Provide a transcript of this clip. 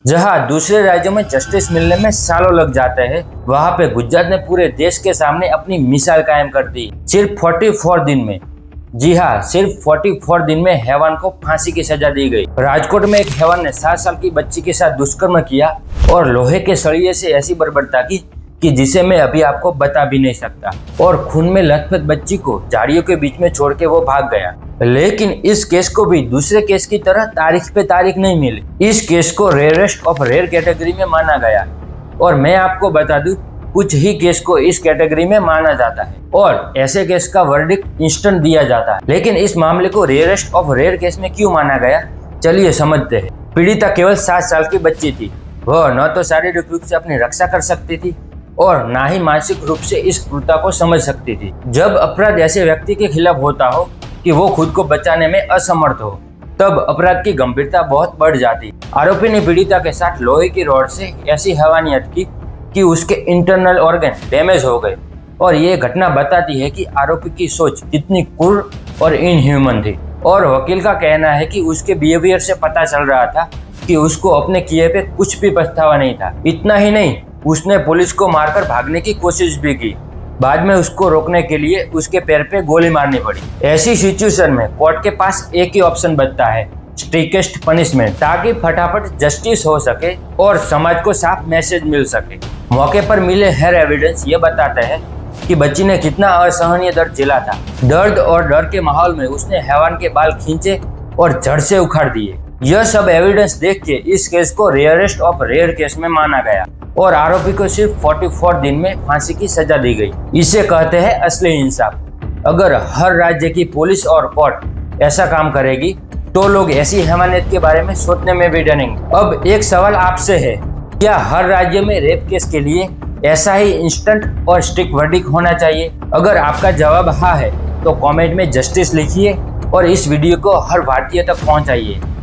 जहां दूसरे राज्यों में जस्टिस मिलने में सालों लग जाते हैं, वहां पे गुजरात ने पूरे देश के सामने अपनी मिसाल कायम कर दी सिर्फ 44 दिन में। जी हाँ, सिर्फ 44 दिन में हैवान को फांसी की सजा दी गई। राजकोट में एक हैवान ने 7 साल की बच्ची के साथ दुष्कर्म किया और लोहे के सरिये से ऐसी बर्बरता की कि जिसे मैं अभी आपको बता भी नहीं सकता, और खून में लथपथ बच्ची को झाड़ियों के बीच में छोड़ के वो भाग गया। लेकिन इस केस को भी दूसरे केस की तरह तारीख पे तारीख नहीं मिली। इस केस को रेयरेस्ट ऑफ रेयर कैटेगरी में माना गया, और मैं आपको बता दूं, कुछ ही केस को इस कैटेगरी में माना जाता है और ऐसे केस का वर्डिक्ट इंस्टेंट दिया जाता है। लेकिन इस मामले को रेयरेस्ट ऑफ रेयर केस में क्यों माना गया, चलिए समझते हैं। पीड़िता केवल 7 साल की बच्ची थी। वह न तो शारीरिक रूप से अपनी रक्षा कर सकती थी और ना ही मानसिक रूप से इस क्रूरता को समझ सकती थी। जब अपराध ऐसे व्यक्ति के खिलाफ होता हो कि वो खुद को बचाने में असमर्थ हो, तब अपराध की गंभीरता बहुत बढ़ जाती। आरोपी ने पीड़िता के साथ लोहे की रॉड से ऐसी हैवानियत की कि उसके इंटरनल ऑर्गन डैमेज हो गए, और ये घटना बताती है कि आरोपी की सोच कितनी क्रूर और इनह्यूमन थी। और वकील का कहना है कि उसके बिहेवियर से पता चल रहा था कि उसको अपने किए पे कुछ भी पछतावा नहीं था। इतना ही नहीं, उसने पुलिस को मारकर भागने की कोशिश भी की। बाद में उसको रोकने के लिए उसके पैर पे गोली मारनी पड़ी। ऐसी सिचुएशन में कोर्ट के पास एक ही ऑप्शन बचता है, स्ट्रिक्टेस्ट पनिशमेंट, ताकि फटाफट जस्टिस हो सके और समाज को साफ मैसेज मिल सके। मौके पर मिले हर एविडेंस ये बताते हैं कि बच्ची ने कितना असहनीय दर्द झेला था। दर्द और डर के माहौल में उसने हैवान के बाल खींचे और जड़ से उखाड़ दिए। यह सब एविडेंस देख के इस केस को रेयरेस्ट ऑफ रेयर केस में माना गया और आरोपी को सिर्फ 44 दिन में फांसी की सजा दी गई। इसे कहते हैं असली इंसाफ। अगर हर राज्य की पुलिस और कोर्ट ऐसा काम करेगी तो लोग ऐसी हैवानियत के बारे में सोचने में भी डरेंगे। अब एक सवाल आपसे है, क्या हर राज्य में रेप केस के लिए ऐसा ही इंस्टेंट और स्ट्रिक्ट वर्डिक्ट होना चाहिए? अगर आपका जवाब हाँ है तो कमेंट में जस्टिस लिखिए और इस वीडियो को हर भारतीय तक पहुंचाइए।